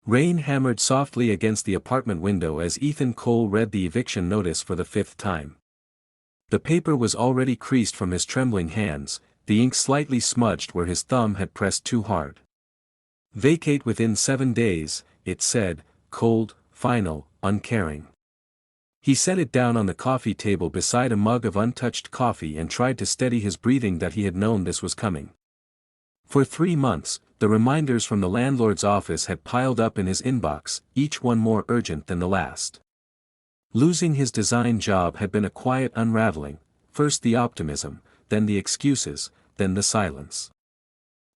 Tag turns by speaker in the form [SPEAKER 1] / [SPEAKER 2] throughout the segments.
[SPEAKER 1] Rain hammered softly against the apartment window as Ethan Cole read the eviction notice for the fifth time. The paper was already creased from his trembling hands, the ink slightly smudged where his thumb had pressed too hard. Vacate within 7 days, it said, cold, final, uncaring. He set it down on the coffee table beside a mug of untouched coffee and tried to steady his breathing that he had known this was coming. For 3 months, the reminders from the landlord's office had piled up in his inbox, each one more urgent than the last. Losing his design job had been a quiet unraveling, first the optimism, then the excuses, then the silence.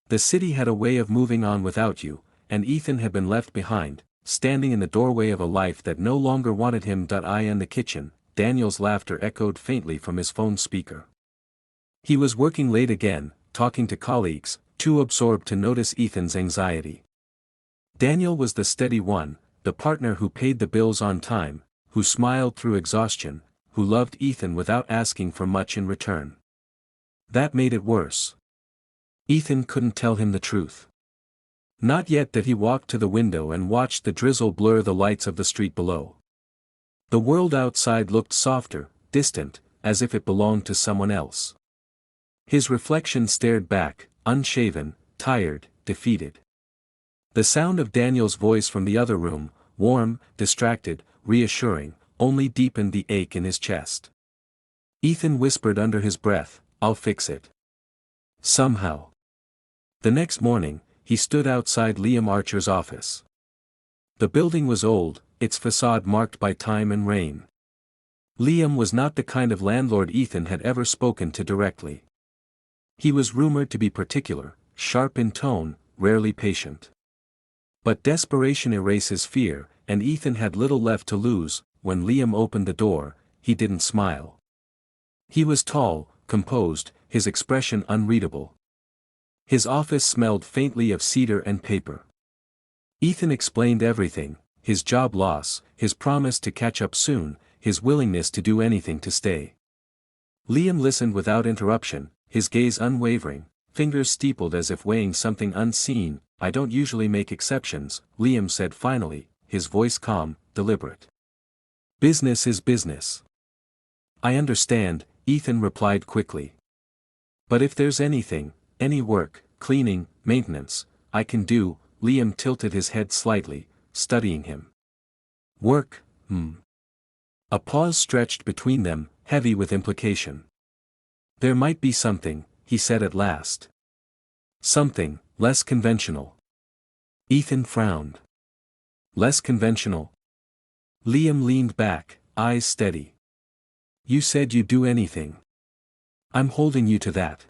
[SPEAKER 1] The city had a way of moving on without you, and Ethan had been left behind, standing in the doorway of a life that no longer wanted him. In the kitchen, Daniel's laughter echoed faintly from his phone speaker. He was working late again, talking to colleagues, too absorbed to notice Ethan's anxiety. Daniel was the steady one, the partner who paid the bills on time, who smiled through exhaustion, who loved Ethan without asking for much in return. That made it worse. Ethan couldn't tell him the truth. Not yet that he walked to the window and watched the drizzle blur the lights of the street below. The world outside looked softer, distant, as if it belonged to someone else. His reflection stared back, unshaven, tired, defeated. The sound of Daniel's voice from the other room, warm, distracted, reassuring, only deepened the ache in his chest. Ethan whispered under his breath, "I'll fix it. Somehow." The next morning, he stood outside Liam Archer's office. The building was old, its facade marked by time and rain. Liam was not the kind of landlord Ethan had ever spoken to directly. He was rumored to be particular, sharp in tone, rarely patient. But desperation erases fear, and Ethan had little left to lose. When Liam opened the door, he didn't smile. He was tall, composed, his expression unreadable. His office smelled faintly of cedar and paper. Ethan explained everything, his job loss, his promise to catch up soon, his willingness to do anything to stay. Liam listened without interruption, his gaze unwavering, fingers steepled as if weighing something unseen. "I don't usually make exceptions," Liam said finally, his voice calm, deliberate. "Business is business." "I understand," Ethan replied quickly. "But if there's anything, any work, cleaning, maintenance, I can do," Liam tilted his head slightly, studying him. "Work, A pause stretched between them, heavy with implication. "There might be something," he said at last. "Something, less conventional." Ethan frowned. "Less conventional?" Liam leaned back, eyes steady. "You said you'd do anything. I'm holding you to that."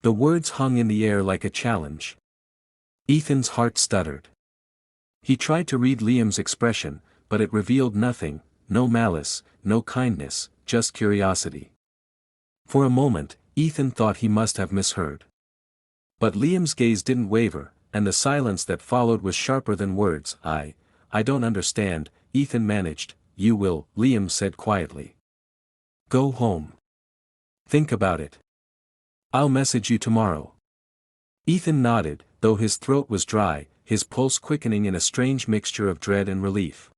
[SPEAKER 1] The words hung in the air like a challenge. Ethan's heart stuttered. He tried to read Liam's expression, but it revealed nothing, no malice, no kindness, just curiosity. For a moment, Ethan thought he must have misheard. But Liam's gaze didn't waver, and the silence that followed was sharper than words. I don't understand," Ethan managed. "You will," Liam said quietly. "Go home. Think about it. I'll message you tomorrow." Ethan nodded, though his throat was dry, his pulse quickening in a strange mixture of dread and relief.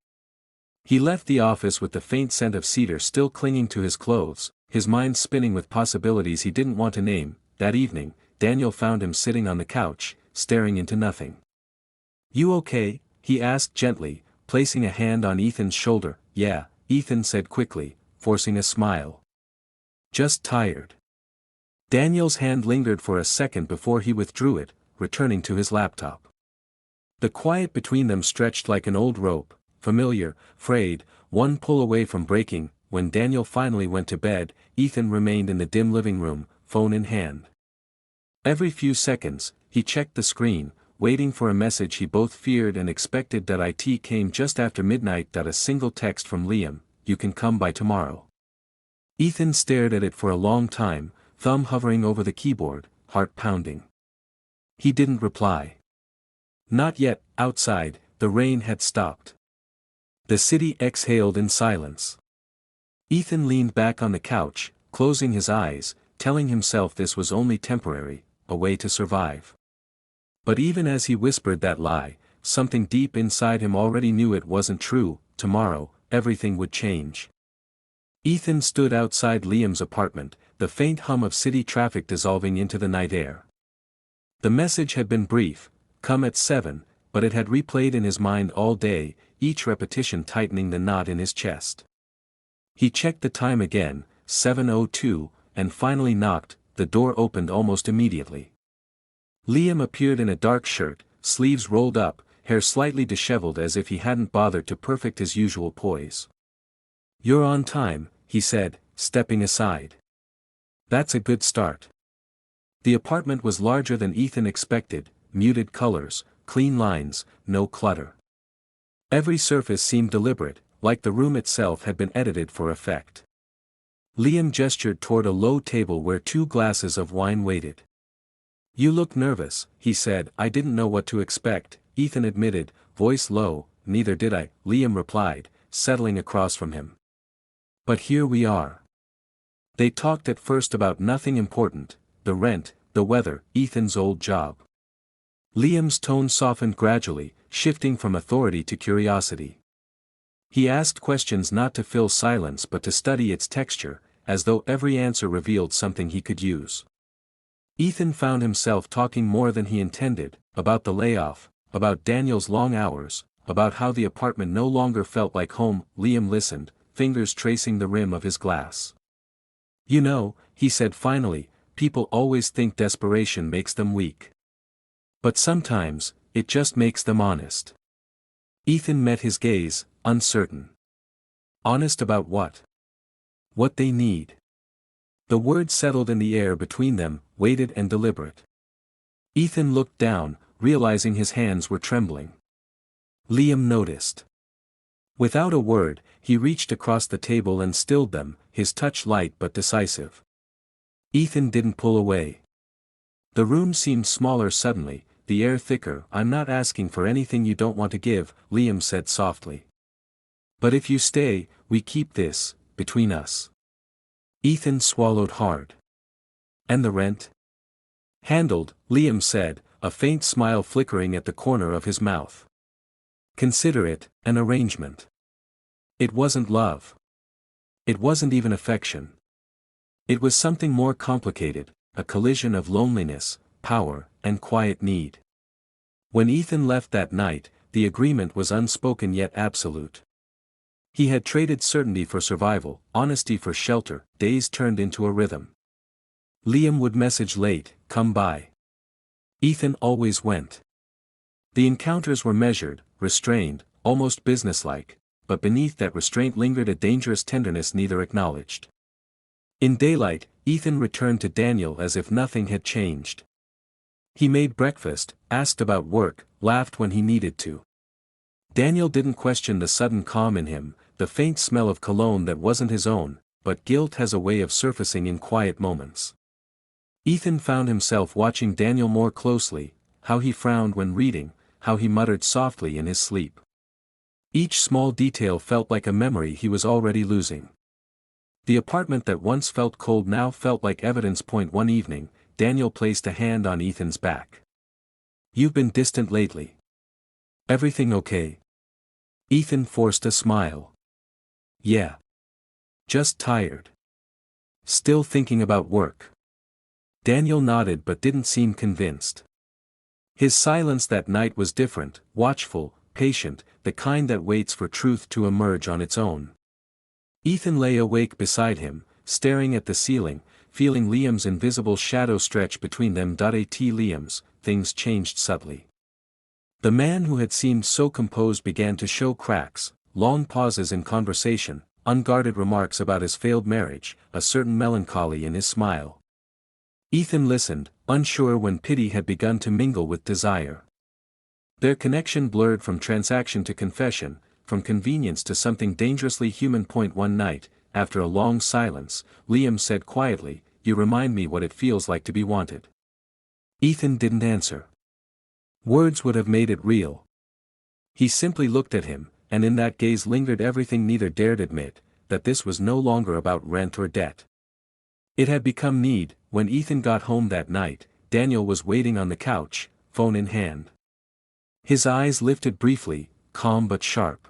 [SPEAKER 1] He left the office with the faint scent of cedar still clinging to his clothes, his mind spinning with possibilities he didn't want to name. That evening, Daniel found him sitting on the couch, staring into nothing. "You okay?" he asked gently, placing a hand on Ethan's shoulder. "Yeah," Ethan said quickly, forcing a smile. "Just tired." Daniel's hand lingered for a second before he withdrew it, returning to his laptop. The quiet between them stretched like an old rope, familiar, frayed, one pull away from breaking. When Daniel finally went to bed, Ethan remained in the dim living room, phone in hand. Every few seconds, he checked the screen, waiting for a message he both feared and expected. It came just after midnight. A single text from Liam, "You can come by tomorrow." Ethan stared at it for a long time, thumb hovering over the keyboard, heart pounding. He didn't reply. Not yet. Outside, the rain had stopped. The city exhaled in silence. Ethan leaned back on the couch, closing his eyes, telling himself this was only temporary, a way to survive. But even as he whispered that lie, something deep inside him already knew it wasn't true. Tomorrow, everything would change. Ethan stood outside Liam's apartment, the faint hum of city traffic dissolving into the night air. The message had been brief, come at 7, but it had replayed in his mind all day, each repetition tightening the knot in his chest. He checked the time again, 7:02, and finally knocked. The door opened almost immediately. Liam appeared in a dark shirt, sleeves rolled up, hair slightly disheveled as if he hadn't bothered to perfect his usual poise. "You're on time," he said, stepping aside. "That's a good start." The apartment was larger than Ethan expected, muted colors, clean lines, no clutter. Every surface seemed deliberate, like the room itself had been edited for effect. Liam gestured toward a low table where 2 glasses of wine waited. "You look nervous," he said. "I didn't know what to expect," Ethan admitted, voice low. "Neither did I," Liam replied, settling across from him. "But here we are." They talked at first about nothing important, the rent, the weather, Ethan's old job. Liam's tone softened gradually, shifting from authority to curiosity. He asked questions not to fill silence but to study its texture, as though every answer revealed something he could use. Ethan found himself talking more than he intended, about the layoff, about Daniel's long hours, about how the apartment no longer felt like home. Liam listened, fingers tracing the rim of his glass. "You know," he said finally, "people always think desperation makes them weak. But sometimes, it just makes them honest." Ethan met his gaze, uncertain. Honest about what? What they need. The word settled in the air between them, weighted and deliberate. Ethan looked down, realizing his hands were trembling. Liam noticed. Without a word, he reached across the table and stilled them, his touch light but decisive. Ethan didn't pull away. The room seemed smaller suddenly, the air thicker. "I'm not asking for anything you don't want to give," Liam said softly. "But if you stay, we keep this, between us." Ethan swallowed hard. "And the rent?" "Handled," Liam said, a faint smile flickering at the corner of his mouth. "Consider it an arrangement." It wasn't love. It wasn't even affection. It was something more complicated, a collision of loneliness, power, and quiet need. When Ethan left that night, the agreement was unspoken yet absolute. He had traded certainty for survival, honesty for shelter. Days turned into a rhythm. Liam would message late, "Come by." Ethan always went. The encounters were measured, restrained, almost businesslike, but beneath that restraint lingered a dangerous tenderness neither acknowledged. In daylight, Ethan returned to Daniel as if nothing had changed. He made breakfast, asked about work, laughed when he needed to. Daniel didn't question the sudden calm in him, the faint smell of cologne that wasn't his own, but guilt has a way of surfacing in quiet moments. Ethan found himself watching Daniel more closely, how he frowned when reading, how he muttered softly in his sleep. Each small detail felt like a memory he was already losing. The apartment that once felt cold now felt like evidence. One evening, Daniel placed a hand on Ethan's back. "You've been distant lately. Everything okay?" Ethan forced a smile. "Yeah. Just tired. Still thinking about work." Daniel nodded but didn't seem convinced. His silence that night was different, watchful, patient, the kind that waits for truth to emerge on its own. Ethan lay awake beside him, staring at the ceiling, feeling Liam's invisible shadow stretch between them. At Liam's, things changed subtly. The man who had seemed so composed began to show cracks, long pauses in conversation, unguarded remarks about his failed marriage, a certain melancholy in his smile. Ethan listened, unsure when pity had begun to mingle with desire. Their connection blurred from transaction to confession, from convenience to something dangerously human. One night, after a long silence, Liam said quietly, "You remind me what it feels like to be wanted." Ethan didn't answer. Words would have made it real. He simply looked at him, and in that gaze lingered everything neither dared admit, that this was no longer about rent or debt. It had become need. When Ethan got home that night, Daniel was waiting on the couch, phone in hand. His eyes lifted briefly, calm but sharp.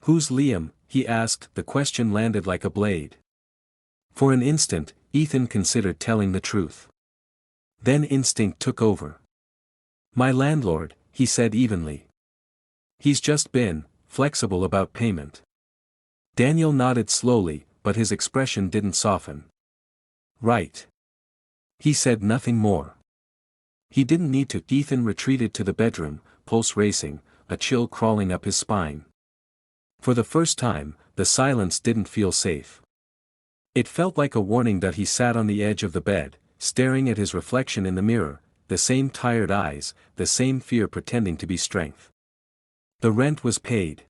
[SPEAKER 1] "Who's Liam?" he asked. The question landed like a blade. For an instant, Ethan considered telling the truth. Then instinct took over. "My landlord," he said evenly. "He's just been flexible about payment." Daniel nodded slowly, but his expression didn't soften. "Right." He said nothing more. He didn't need to. Ethan retreated to the bedroom, pulse racing, a chill crawling up his spine. For the first time, the silence didn't feel safe. It felt like a warning that he sat on the edge of the bed, staring at his reflection in the mirror, the same tired eyes, the same fear pretending to be strength. The rent was paid.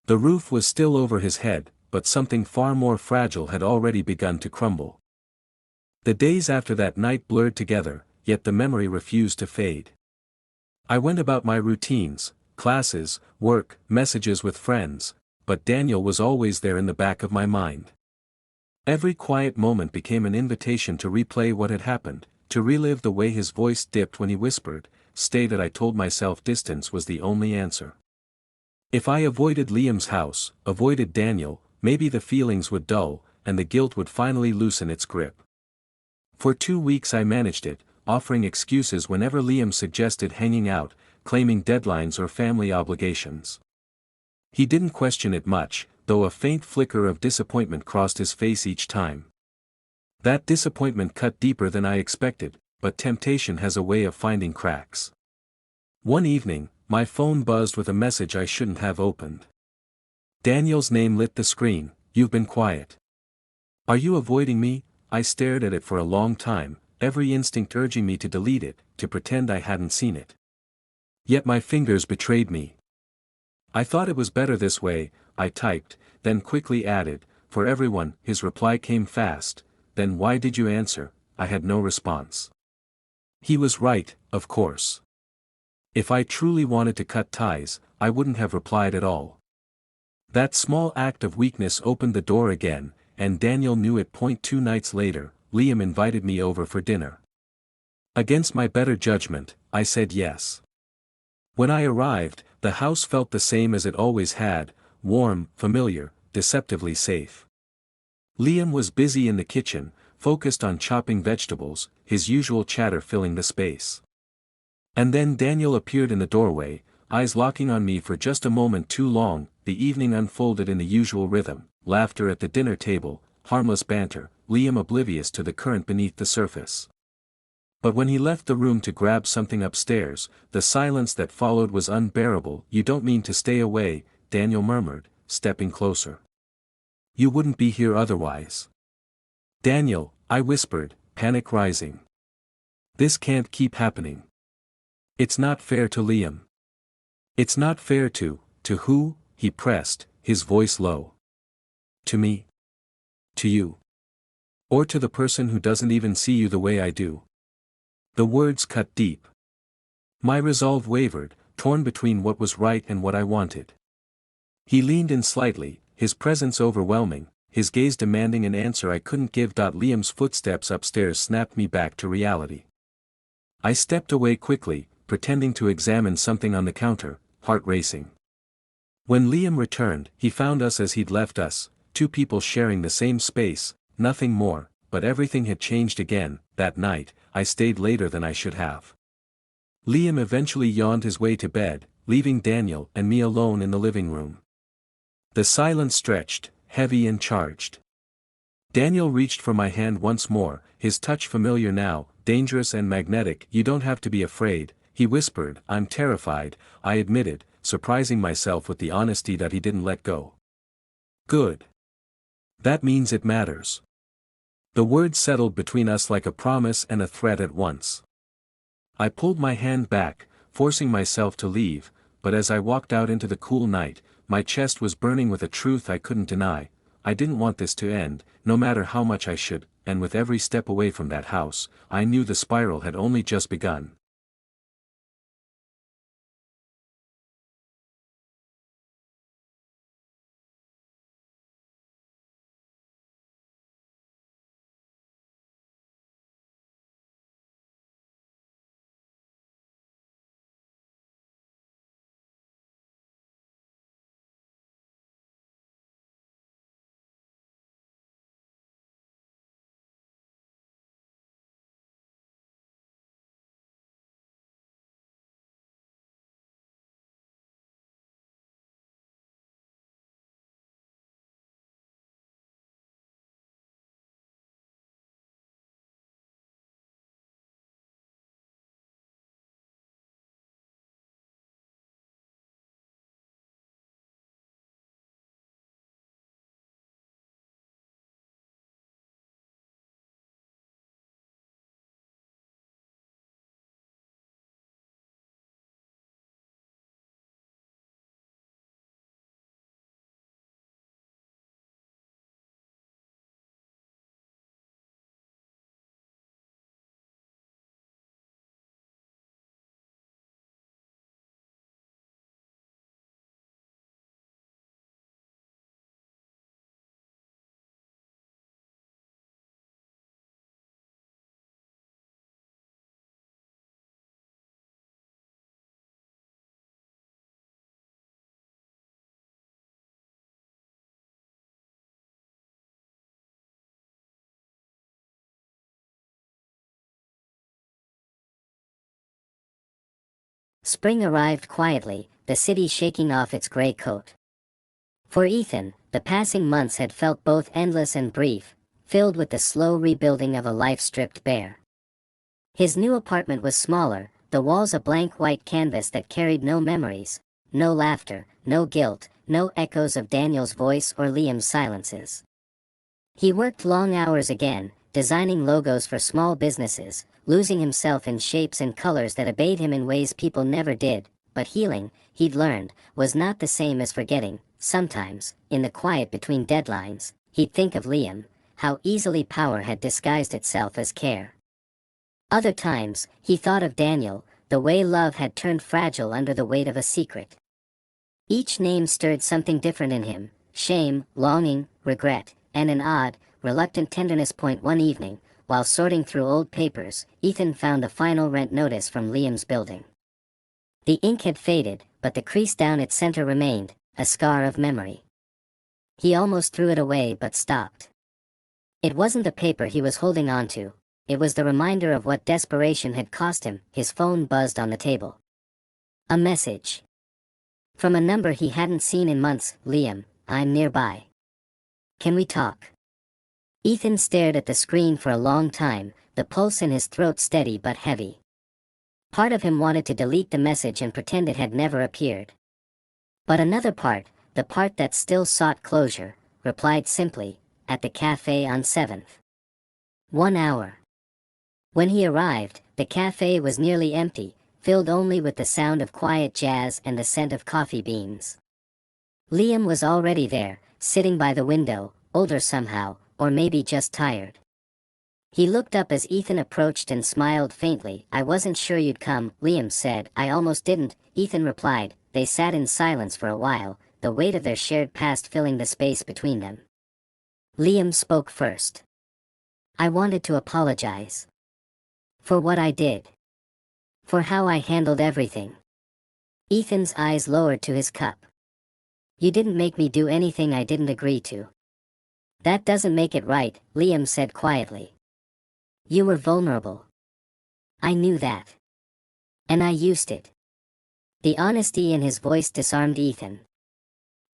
[SPEAKER 1] The roof was still over his head, but something far more fragile had already begun to crumble. The days after that night blurred together, yet the memory refused to fade. I went about my routines, classes, work, messages with friends, but Daniel was always there in the back of my mind. Every quiet moment became an invitation to replay what had happened, to relive the way his voice dipped when he whispered, "Stay." That I told myself distance was the only answer. If I avoided Liam's house, avoided Daniel, maybe the feelings would dull, and the guilt would finally loosen its grip. For 2 weeks I managed it, offering excuses whenever Liam suggested hanging out, claiming deadlines or family obligations. He didn't question it much, though a faint flicker of disappointment crossed his face each time. That disappointment cut deeper than I expected, but temptation has a way of finding cracks. One evening, my phone buzzed with a message I shouldn't have opened. Daniel's name lit the screen. "You've been quiet. Are you avoiding me?" I stared at it for a long time, every instinct urging me to delete it, to pretend I hadn't seen it. Yet my fingers betrayed me. "I thought it was better this way," I typed, then quickly added, "for everyone." His reply came fast. "Then why did you answer?" I had no response. He was right, of course. If I truly wanted to cut ties, I wouldn't have replied at all. That small act of weakness opened the door again, and Daniel knew it. 2 nights later, Liam invited me over for dinner. Against my better judgment, I said yes. When I arrived, the house felt the same as it always had, warm, familiar, deceptively safe. Liam was busy in the kitchen, focused on chopping vegetables, his usual chatter filling the space. And then Daniel appeared in the doorway, eyes locking on me for just a moment too long. The evening unfolded in the usual rhythm, laughter at the dinner table, harmless banter, Liam oblivious to the current beneath the surface. But when he left the room to grab something upstairs, the silence that followed was unbearable. "You don't mean to stay away," Daniel murmured, stepping closer. "You wouldn't be here otherwise." "Daniel," I whispered, panic rising. "This can't keep happening. It's not fair to Liam." "It's not fair to who?" he pressed, his voice low. "To me. To you. Or to the person who doesn't even see you the way I do." The words cut deep. My resolve wavered, torn between what was right and what I wanted. He leaned in slightly, his presence overwhelming, his gaze demanding an answer I couldn't give. Liam's footsteps upstairs snapped me back to reality. I stepped away quickly, pretending to examine something on the counter, heart racing. When Liam returned, he found us as he'd left us, 2 people sharing the same space, nothing more, but everything had changed again. That night, I stayed later than I should have. Liam eventually yawned his way to bed, leaving Daniel and me alone in the living room. The silence stretched, heavy and charged. Daniel reached for my hand once more, his touch familiar now, dangerous and magnetic. "You don't have to be afraid," he whispered. "I'm terrified," I admitted, surprising myself with the honesty that he didn't let go. "Good. That means it matters." The words settled between us like a promise and a threat at once. I pulled my hand back, forcing myself to leave, but as I walked out into the cool night, my chest was burning with a truth I couldn't deny. I didn't want this to end, no matter how much I should, and with every step away from that house, I knew the spiral had only just begun.
[SPEAKER 2] Spring arrived quietly, the city shaking off its gray coat. For Ethan, the passing months had felt both endless and brief, filled with the slow rebuilding of a life stripped bare. His new apartment was smaller, the walls a blank white canvas that carried no memories, no laughter, no guilt, no echoes of Daniel's voice or Liam's silences. He worked long hours again, designing logos for small businesses, losing himself in shapes and colors that obeyed him in ways people never did, but healing, he'd learned, was not the same as forgetting. Sometimes, in the quiet between deadlines, he'd think of Liam, how easily power had disguised itself as care. Other times, he thought of Daniel, the way love had turned fragile under the weight of a secret. Each name stirred something different in him: shame, longing, regret, and an odd, reluctant tenderness. One evening, while sorting through old papers, Ethan found a final rent notice from Liam's building. The ink had faded, but the crease down its center remained, a scar of memory. He almost threw it away but stopped. It wasn't the paper he was holding on to, it was the reminder of what desperation had cost him. His phone buzzed on the table. A message. From a number he hadn't seen in months. "Liam, I'm nearby. Can we talk?" Ethan stared at the screen for a long time, the pulse in his throat steady but heavy. Part of him wanted to delete the message and pretend it had never appeared. But another part, the part that still sought closure, replied simply, "At the cafe on 7th. 1 hour." When he arrived, the cafe was nearly empty, filled only with the sound of quiet jazz and the scent of coffee beans. Liam was already there, sitting by the window, older somehow, or maybe just tired. He looked up as Ethan approached and smiled faintly. "I wasn't sure you'd come," Liam said. "I almost didn't," Ethan replied. They sat in silence for a while, the weight of their shared past filling the space between them. Liam spoke first. "I wanted to apologize. For what I did. For how I handled everything." Ethan's eyes lowered to his cup. "You didn't make me do anything I didn't agree to." "That doesn't make it right," Liam said quietly. "You were vulnerable. I knew that. And I used it." The honesty in his voice disarmed Ethan.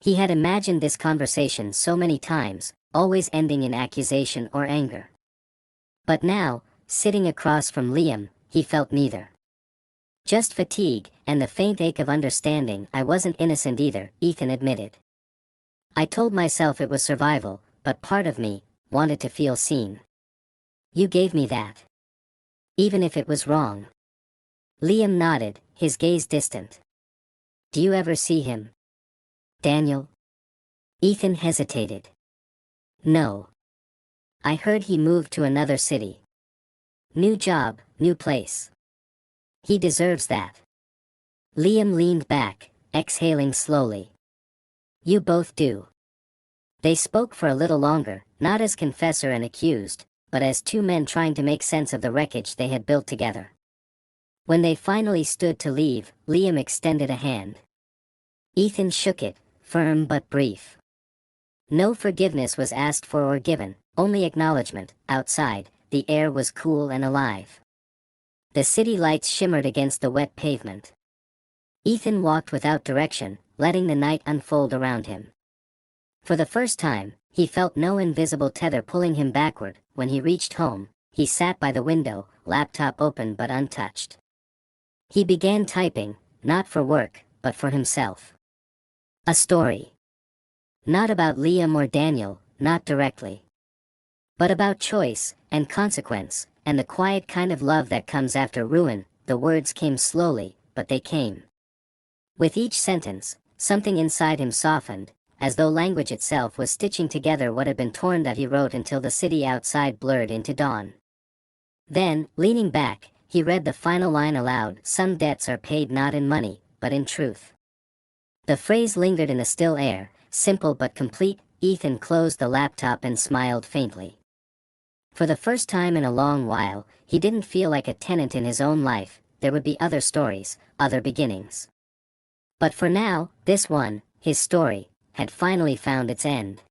[SPEAKER 2] He had imagined this conversation so many times, always ending in accusation or anger. But now, sitting across from Liam, he felt neither. Just fatigue, and the faint ache of understanding. "I wasn't innocent either," Ethan admitted. "I told myself it was survival, but part of me wanted to feel seen. You gave me that. Even if it was wrong." Liam nodded, his gaze distant. "Do you ever see him? Daniel?" Ethan hesitated. "No. I heard he moved to another city. New job, new place. He deserves that." Liam leaned back, exhaling slowly. "You both do." They spoke for a little longer, not as confessor and accused, but as two men trying to make sense of the wreckage they had built together. When they finally stood to leave, Liam extended a hand. Ethan shook it, firm but brief. No forgiveness was asked for or given, only acknowledgement. Outside, the air was cool and alive. The city lights shimmered against the wet pavement. Ethan walked without direction, letting the night unfold around him. For the first time, he felt no invisible tether pulling him backward. When he reached home, he sat by the window, laptop open but untouched. He began typing, not for work, but for himself. A story. Not about Liam or Daniel, not directly. But about choice, and consequence, and the quiet kind of love that comes after ruin. The words came slowly, but they came. With each sentence, something inside him softened, as though language itself was stitching together what had been torn. That he wrote until the city outside blurred into dawn. Then, leaning back, he read the final line aloud. "Some debts are paid not in money, but in truth." The phrase lingered in the still air, simple but complete. Ethan closed the laptop and smiled faintly. For the first time in a long while, he didn't feel like a tenant in his own life. There would be other stories, other beginnings. But for now, this one, his story, had finally found its end.